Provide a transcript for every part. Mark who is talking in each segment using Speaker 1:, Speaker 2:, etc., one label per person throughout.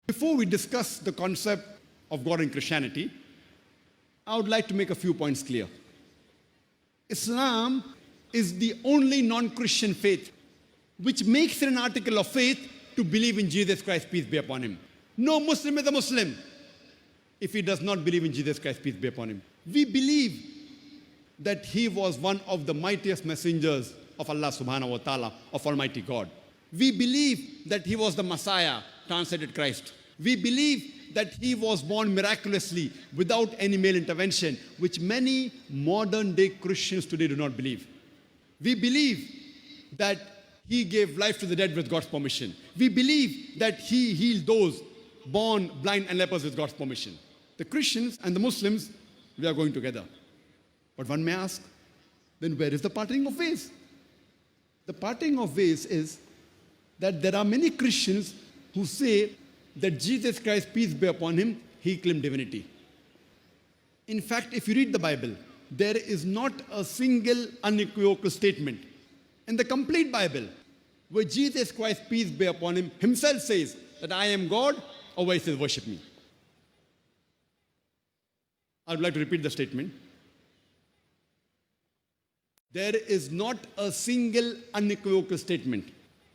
Speaker 1: Before we discuss the concept of God in Christianity, I would like to make a few points clear. Islam is the only non-Christian faith which makes it an article of faith to believe in Jesus Christ, peace be upon him. No Muslim is a Muslim if he does not believe in Jesus Christ, peace be upon him. We believe that he was one of the mightiest messengers of Allah subhanahu wa ta'ala, of Almighty God. We believe that he was the Messiah, translated Christ. We believe that he was born miraculously without any male intervention, which many modern day Christians today do not believe. We believe that he gave life to the dead with God's permission. We believe that he healed those born blind and lepers with God's permission. The Christians and the Muslims, we are going together. But one may ask, then where is the parting of ways? The parting of ways is that there are many Christians who say that Jesus Christ, peace be upon him, he claimed divinity. In fact, if you read the Bible, there is not a single unequivocal statement in the complete Bible where Jesus Christ, peace be upon him, himself says that I am God, or where he says worship me. I would like to repeat the statement. There is not a single unequivocal statement,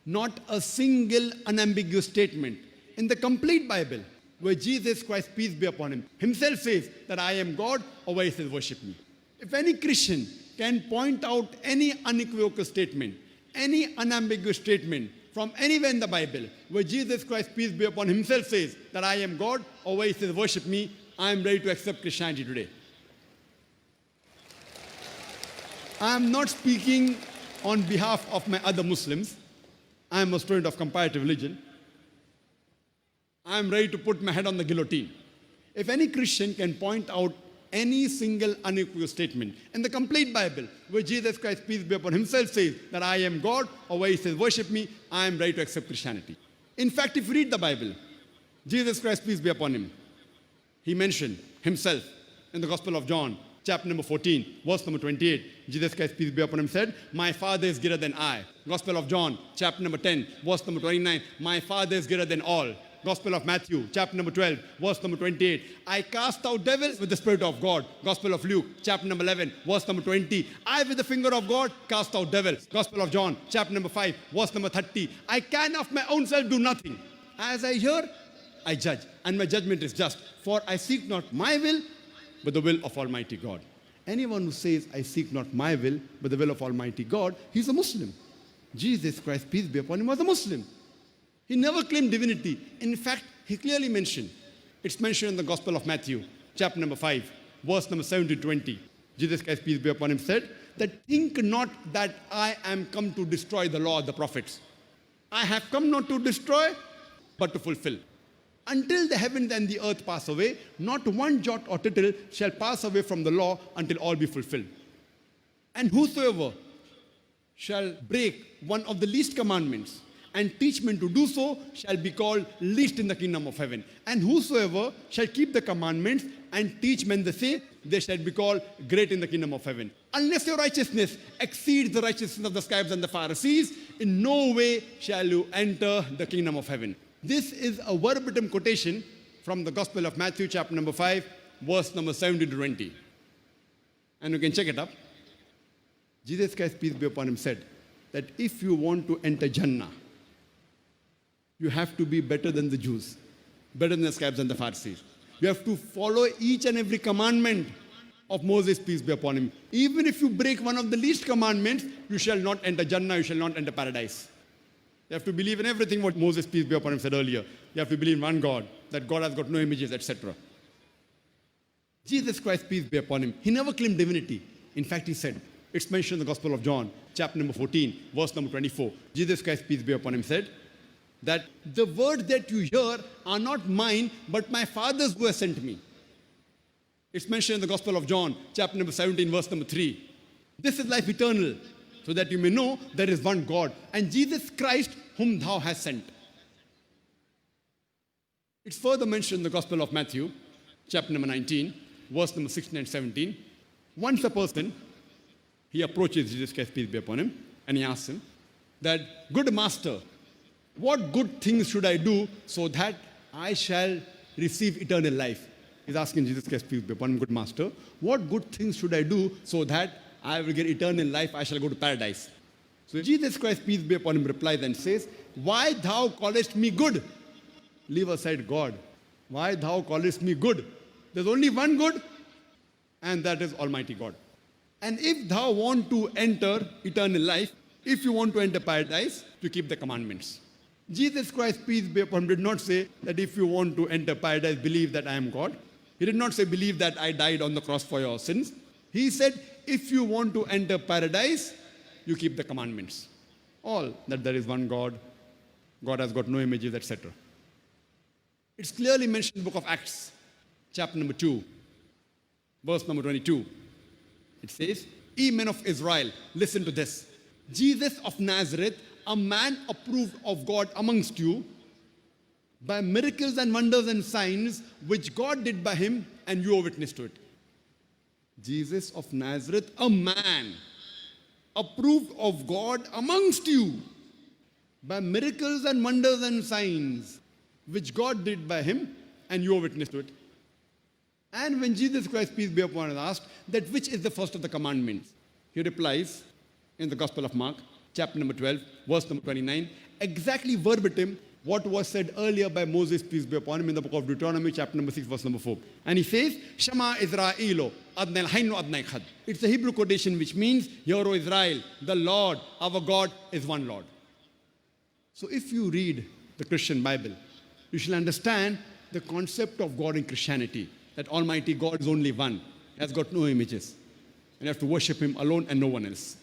Speaker 1: not a single unambiguous statement in the complete Bible where Jesus Christ, peace be upon him, himself says that I am God, or where he says worship me. If any Christian can point out any unequivocal statement, any unambiguous statement from anywhere in the Bible where Jesus Christ, peace be upon him, himself says that I am God, or where he says worship me, I am ready to accept Christianity today. I am not speaking on behalf of my other Muslims. I am a student of comparative religion. I am ready to put my head on the guillotine. If any Christian can point out any single unequivocal statement in the complete Bible where Jesus Christ, peace be upon him, himself says that I am God, or where he says worship me, I am ready to accept Christianity. In fact, if you read the Bible, Jesus Christ, peace be upon him, he mentioned himself in the Gospel of John, chapter number 14, verse number 28. Jesus Christ, peace be upon him, said, my Father is greater than I. Gospel of John, chapter number 10, verse number 29. My Father is greater than all. Gospel of Matthew, chapter number 12, verse number 28. I cast out devils with the Spirit of God. Gospel of Luke, chapter number 11, verse number 20. I, with the finger of God, cast out devils. Gospel of John, chapter number 5, verse number 30. I can of my own self do nothing. As I hear, I judge, and my judgment is just. For I seek not my will, but the will of Almighty God. Anyone who says, I seek not my will, but the will of Almighty God, he's a Muslim. Jesus Christ, peace be upon him, was a Muslim. He never claimed divinity. In fact, he clearly mentioned, it's mentioned in the Gospel of Matthew, chapter number 5, verse number 7 to 20. Jesus Christ, peace be upon him, said, that think not that I am come to destroy the law of the prophets. I have come not to destroy, but to fulfill. Until the heavens and the earth pass away, not one jot or tittle shall pass away from the law until all be fulfilled. And whosoever shall break one of the least commandments and teach men to do so shall be called least in the kingdom of heaven. And whosoever shall keep the commandments and teach men the same, they shall be called great in the kingdom of heaven. Unless your righteousness exceeds the righteousness of the scribes and the Pharisees, in no way shall you enter the kingdom of heaven. This is a verbatim quotation from the Gospel of Matthew, chapter number 5, verse number 70 to 20. And you can check it up. Jesus Christ, peace be upon him, said that if you want to enter Jannah, you have to be better than the Jews, better than the scribes and the Pharisees. You have to follow each and every commandment of Moses, peace be upon him. Even if you break one of the least commandments, you shall not enter Jannah, you shall not enter paradise. You have to believe in everything what Moses, peace be upon him, said earlier. You have to believe in one God, that God has got no images, etc. Jesus Christ, peace be upon him, he never claimed divinity. In fact, he said, it's mentioned in the Gospel of John, chapter number 14, verse number 24. Jesus Christ, peace be upon him, said that the words that you hear are not mine, but my Father's who has sent me. It's mentioned in the Gospel of John, chapter number 17, verse number 3. This is life eternal, so that you may know there is one God, and Jesus Christ whom thou hast sent. It's further mentioned in the Gospel of Matthew, chapter number 19, verse number 16 and 17. Once a person, he approaches Jesus Christ, peace be upon him, and he asks him that, good master, what good things should I do so that I shall receive eternal life. He's asking Jesus Christ, peace be upon him, good master, what good things should I do so that I will get eternal life, I shall go to paradise? So Jesus Christ, peace be upon him, replies and says, why thou callest me good? Leave aside God. Why thou callest me good? There's only one good, and that is Almighty God. And if thou want to enter eternal life, if you want to enter paradise, to keep the commandments. Jesus Christ, peace be upon him, did not say that if you want to enter paradise, believe that I am God. He did not say, believe that I died on the cross for your sins. He said, if you want to enter paradise, you keep the commandments. All, that there is one God, God has got no images, etc. It's clearly mentioned in the book of Acts, chapter number 2, verse number 22. It says, ye men of Israel, listen to this. Jesus of Nazareth, a man approved of God amongst you, by miracles and wonders and signs which God did by him, and you are witness to it. Jesus of Nazareth, a man approved of God amongst you, by miracles and wonders and signs which God did by him, and you are witness to it. And when Jesus Christ, peace be upon him, asked that which is the first of the commandments, he replies in the Gospel of Mark, chapter number 12, verse number 29, exactly verbatim what was said earlier by Moses, peace be upon him, in the book of Deuteronomy, chapter number 6, verse number 4. And he says, Shema Israelo, Adnai Hainu Adnai Khad. It's a Hebrew quotation which means, Hear, O Israel, the Lord, our God, is one Lord. So if you read the Christian Bible, you shall understand the concept of God in Christianity, that Almighty God is only one, has got no images, and you have to worship him alone and no one else.